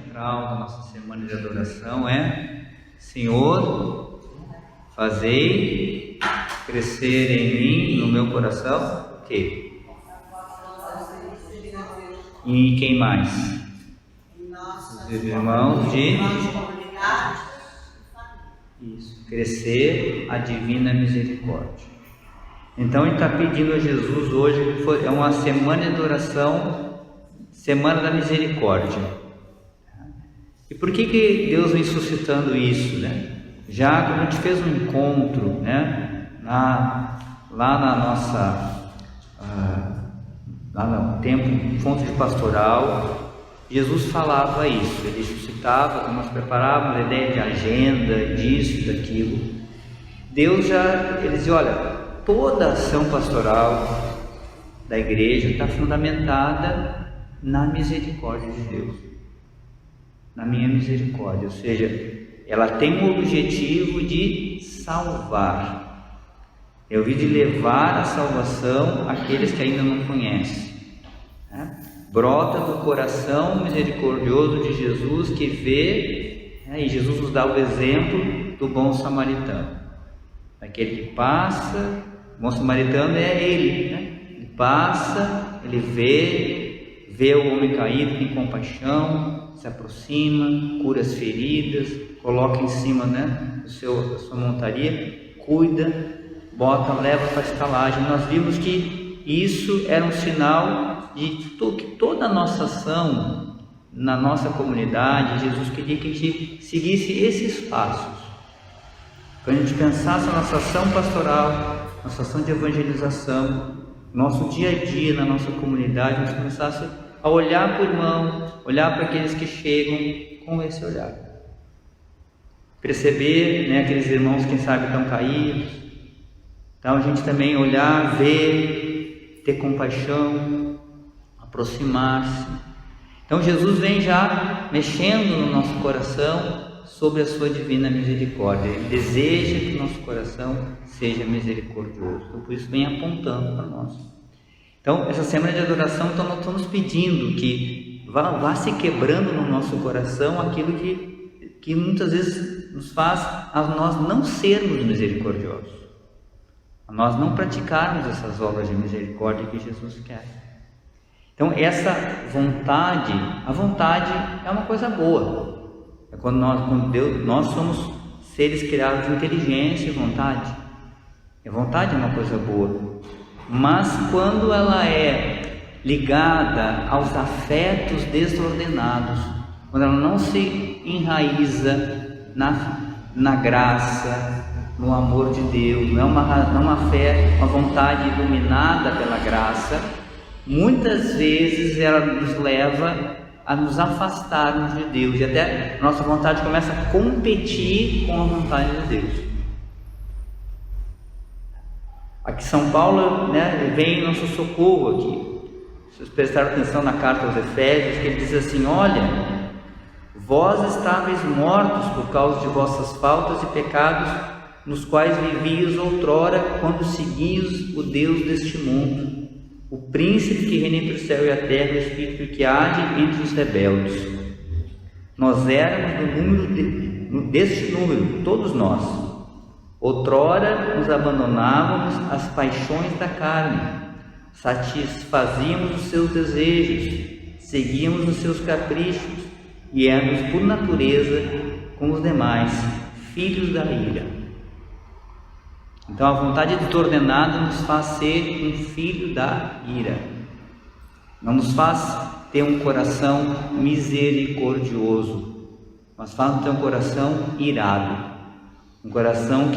central da nossa semana de adoração é: Senhor, fazei crescer em mim, no meu coração, o quê? E quem mais? Os irmãos de... Isso, crescer a divina misericórdia. Então ele está pedindo a Jesus hoje, é uma semana de adoração, semana da misericórdia. E por que Deus vem suscitando isso, né? Já quando a gente fez um encontro, né, lá na nossa, lá no tempo, fonte de pastoral, Jesus falava isso, ele suscitava, quando nós preparávamos a ideia de agenda, disso, daquilo. Deus ele dizia: olha, toda a ação pastoral da igreja está fundamentada na misericórdia de Deus, na minha misericórdia, ou seja, ela tem o objetivo de salvar. Eu vim de levar a salvação àqueles que ainda não conhecem, né? Brota do coração misericordioso de Jesus que vê, né? E Jesus nos dá o exemplo do bom samaritano, aquele que passa. O bom samaritano é ele, né? Ele passa, ele vê o homem caído, tem compaixão, se aproxima, cura as feridas, coloca em cima, né, da sua montaria, cuida, bota, leva para a estalagem. Nós vimos que isso era um sinal de que toda a nossa ação na nossa comunidade, Jesus queria que a gente seguisse esses passos. Quando a gente pensasse na nossa ação pastoral, nossa ação de evangelização, nosso dia a dia na nossa comunidade, a gente começasse a olhar para o irmão, olhar para aqueles que chegam com esse olhar. Perceber, né, aqueles irmãos que, quem sabe, estão caídos. Então a gente também olhar, ver, ter compaixão, aproximar-se. Então Jesus vem já mexendo no nosso coração sobre a sua divina misericórdia. Ele deseja que o nosso coração seja misericordioso. Então por isso vem apontando para nós. Então essa semana de adoração, então, nós estamos pedindo que vá se quebrando no nosso coração aquilo que muitas vezes nos faz a nós não sermos misericordiosos, a nós não praticarmos essas obras de misericórdia que Jesus quer. Então essa vontade, a vontade é uma coisa boa. É quando nós somos seres criados de inteligência e vontade. A vontade é uma coisa boa, mas quando ela é ligada aos afetos desordenados, quando ela não se enraiza na graça, no amor de Deus, não é uma fé, uma vontade iluminada pela graça, muitas vezes ela nos leva a nos afastarmos de Deus, e até a nossa vontade começa a competir com a vontade de Deus. Aqui São Paulo, né, vem nosso socorro aqui. Vocês prestaram atenção na carta aos Efésios, que ele diz assim: olha, vós estáveis mortos por causa de vossas faltas e pecados, nos quais vivias outrora, quando seguias o Deus deste mundo, o príncipe que reina entre o céu e a terra, o espírito que age entre os rebeldes. Nós éramos deste número, todos nós. Outrora nos abandonávamos às paixões da carne, satisfazíamos os seus desejos, seguíamos os seus caprichos e éramos por natureza, como os demais, filhos da ira. Então a vontade desordenada nos faz ser um filho da ira, não nos faz ter um coração misericordioso, mas faz ter um coração irado, um coração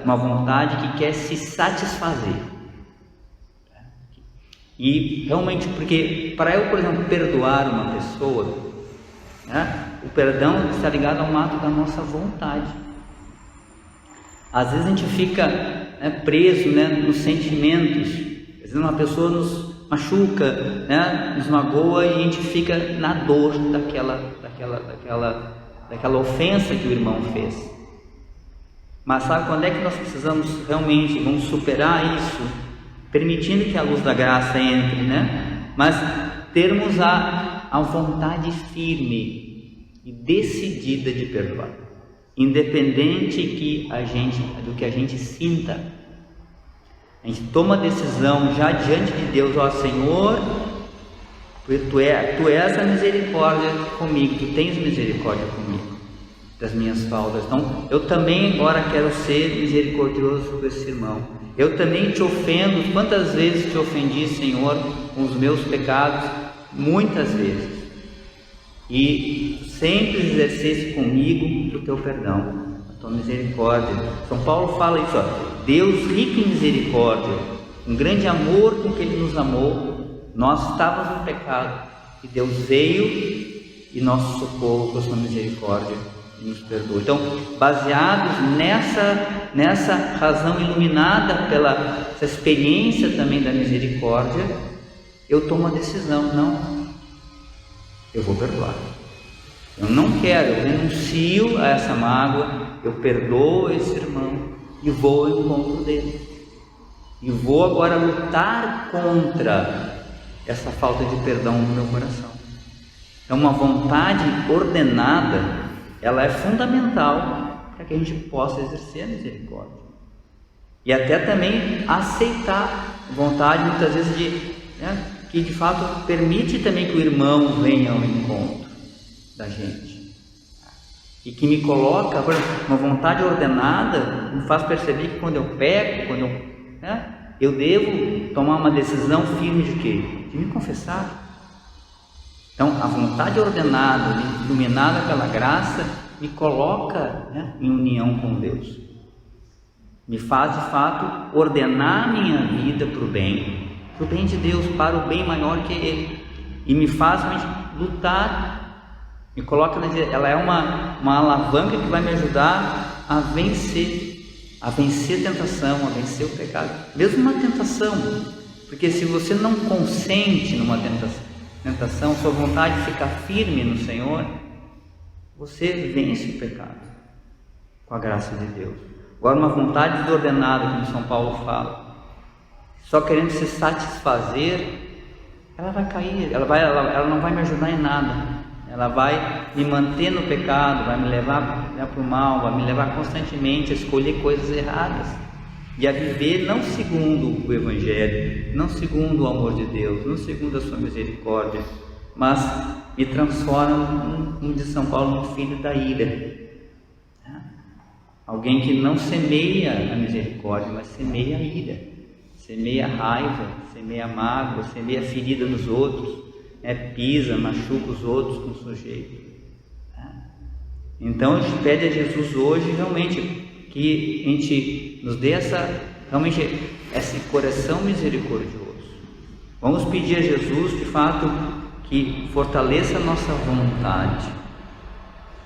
uma vontade que quer se satisfazer. E realmente, porque para eu, por exemplo, perdoar uma pessoa, né, o perdão está ligado a um ato da nossa vontade. Às vezes a gente fica, né, preso, né, nos sentimentos. Às vezes uma pessoa nos machuca, né, nos magoa, e a gente fica na dor daquela ofensa que o irmão fez. Mas sabe quando é que nós precisamos realmente, vamos superar isso, permitindo que a luz da graça entre, né? Mas termos a a vontade firme e decidida de perdoar, independente do que a gente sinta. A gente toma a decisão já diante de Deus: ó Senhor, tu és a misericórdia comigo, tu tens misericórdia comigo das minhas faltas, então eu também agora quero ser misericordioso com esse irmão. Eu também te ofendo. Quantas vezes te ofendi, Senhor, com os meus pecados? Muitas vezes. E sempre exercesse comigo o teu perdão, a tua misericórdia. São Paulo fala isso, ó: Deus rico em misericórdia, um grande amor com que Ele nos amou. Nós estávamos no pecado e Deus veio e nosso socorro com a sua misericórdia e nos perdoou. Então, baseados nessa razão, iluminada pela essa experiência também da misericórdia, eu tomo a decisão: não, eu vou perdoar. Eu não quero, eu renuncio a essa mágoa, eu perdoo esse irmão e vou ao encontro dele. E vou agora lutar contra essa falta de perdão no meu coração. Então, uma vontade ordenada, ela é fundamental para que a gente possa exercer a misericórdia. E até também aceitar vontade, muitas vezes, que de fato permite também que o irmão venha ao encontro da gente. E que me coloca, uma vontade ordenada, me faz perceber que quando eu peco, eu devo tomar uma decisão firme de quê? De me confessar. Então, a vontade ordenada, iluminada pela graça, me coloca em união com Deus. Me faz, de fato, ordenar a minha vida para o bem de Deus, para o bem maior que Ele. E me faz lutar, me coloca, ela é uma alavanca que vai me ajudar a vencer a tentação, a vencer o pecado. Mesmo uma tentação, porque se você não consente numa tentação, sua vontade fica firme no Senhor, você vence o pecado com a graça de Deus. Agora, uma vontade desordenada, como São Paulo fala, só querendo se satisfazer, ela vai cair, ela não vai me ajudar em nada. Ela vai me manter no pecado, vai me levar para o mal, vai me levar constantemente a escolher coisas erradas e a viver não segundo o Evangelho, não segundo o amor de Deus, não segundo a sua misericórdia, mas me transforma, como diz São Paulo, no filho da ira. Alguém que não semeia a misericórdia, mas semeia a ira, semeia a raiva, semeia a mágoa, semeia a ferida nos outros, pisa, machuca os outros com sujeito. Então a gente pede a Jesus hoje realmente que a gente nos dê esse coração misericordioso. Vamos pedir a Jesus, de fato, que fortaleça a nossa vontade.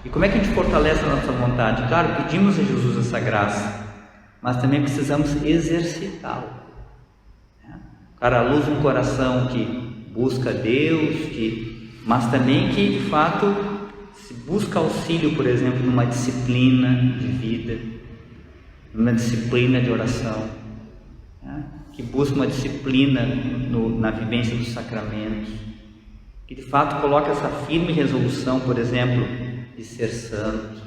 E como é que a gente fortalece a nossa vontade? Claro, pedimos a Jesus essa graça, mas também precisamos exercitá-la. Cara, a luz de um coração que busca Deus, mas também que de fato se busca auxílio, por exemplo, numa disciplina de vida, numa disciplina de oração, que busca uma disciplina na vivência dos sacramentos, que de fato coloca essa firme resolução, por exemplo, de ser santo,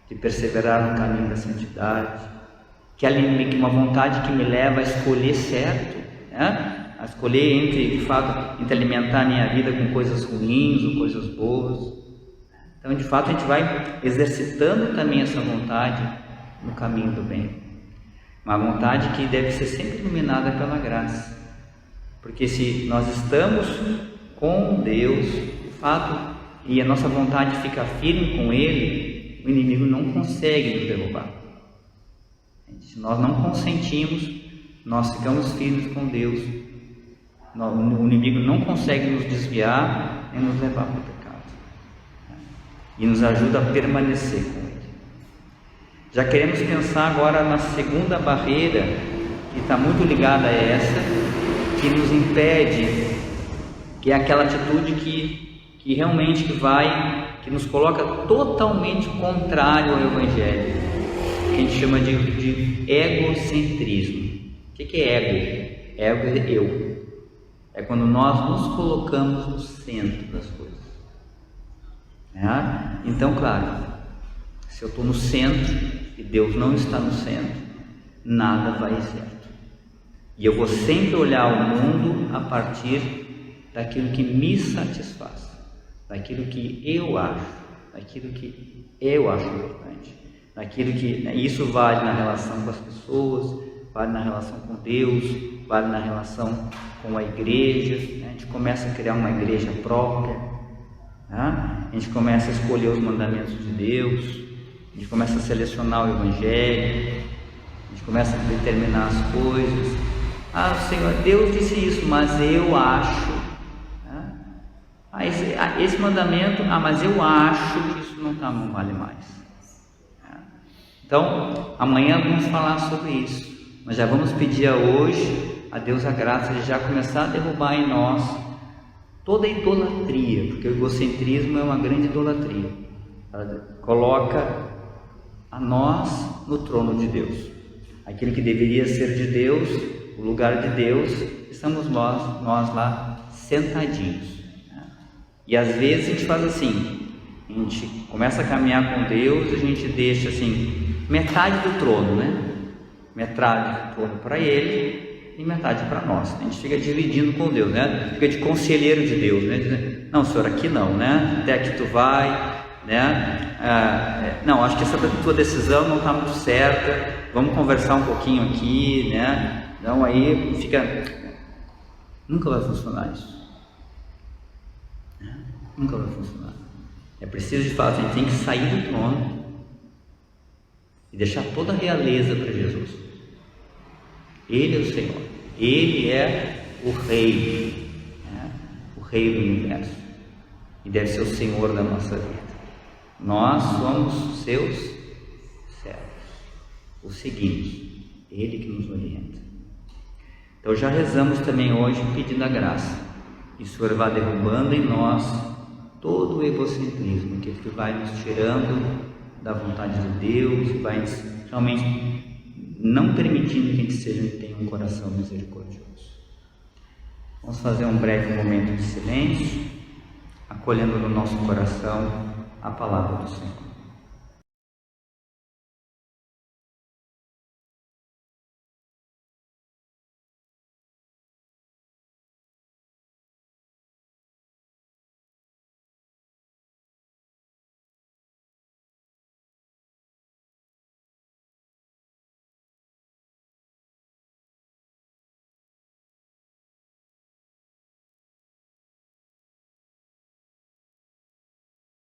de perseverar no caminho da santidade, que uma vontade que me leva a escolher certo, a escolher entre alimentar a minha vida com coisas ruins ou coisas boas. Então, de fato, a gente vai exercitando também essa vontade no caminho do bem. Uma vontade que deve ser sempre iluminada pela graça. Porque se nós estamos com Deus, de fato, e a nossa vontade fica firme com Ele, o inimigo não consegue nos derrubar. Se nós não consentimos, nós ficamos firmes com Deus, o inimigo não consegue nos desviar e nos levar para o pecado, e nos ajuda a permanecer com Ele. Já queremos pensar agora na segunda barreira, que está muito ligada a essa, que nos impede, que é aquela atitude que realmente que nos coloca totalmente contrário ao Evangelho, que a gente chama de egocentrismo. O que é ego? Ego é eu. É quando nós nos colocamos no centro das coisas. Então, claro, se eu estou no centro e Deus não está no centro, nada vai certo. E eu vou sempre olhar o mundo a partir daquilo que me satisfaz, daquilo que eu acho importante, daquilo que isso vale na relação com as pessoas, vale na relação com Deus, vale na relação com a igreja. A gente começa a criar uma igreja própria, a gente começa a escolher os mandamentos de Deus, a gente começa a selecionar o Evangelho, a gente começa a determinar as coisas. Senhor, Deus disse isso, mas eu acho. Esse mandamento, mas eu acho que isso não vale mais. Então, amanhã vamos falar sobre isso. Mas já vamos pedir hoje a Deus a graça de já começar a derrubar em nós toda a idolatria, porque o egocentrismo é uma grande idolatria. Ela coloca a nós no trono de Deus. Aquilo que deveria ser de Deus, o lugar de Deus, estamos nós lá sentadinhos. E às vezes a gente faz assim, a gente começa a caminhar com Deus, a gente deixa assim, metade do trono, metade do trono para Ele e metade para nós. A gente fica dividindo com Deus, fica de conselheiro de Deus, dizendo, não, Senhor, aqui não, até aqui tu vai, não, acho que essa tua decisão não está muito certa, vamos conversar um pouquinho aqui, então aí fica, nunca vai funcionar isso. Nunca vai funcionar. É preciso de fato, a gente tem que sair do trono e deixar toda a realeza para Jesus. Ele é o Senhor, Ele é o Rei, o Rei do Universo, e deve ser o Senhor da nossa vida. Nós somos seus servos, o seguinte, Ele que nos orienta. Então já rezamos também hoje pedindo a graça, e o Senhor vai derrubando em nós todo o egocentrismo, que vai nos tirando da vontade de Deus, e vai realmente não permitindo que a gente tenha um coração misericordioso. Vamos fazer um breve momento de silêncio, acolhendo no nosso coração a palavra do Senhor.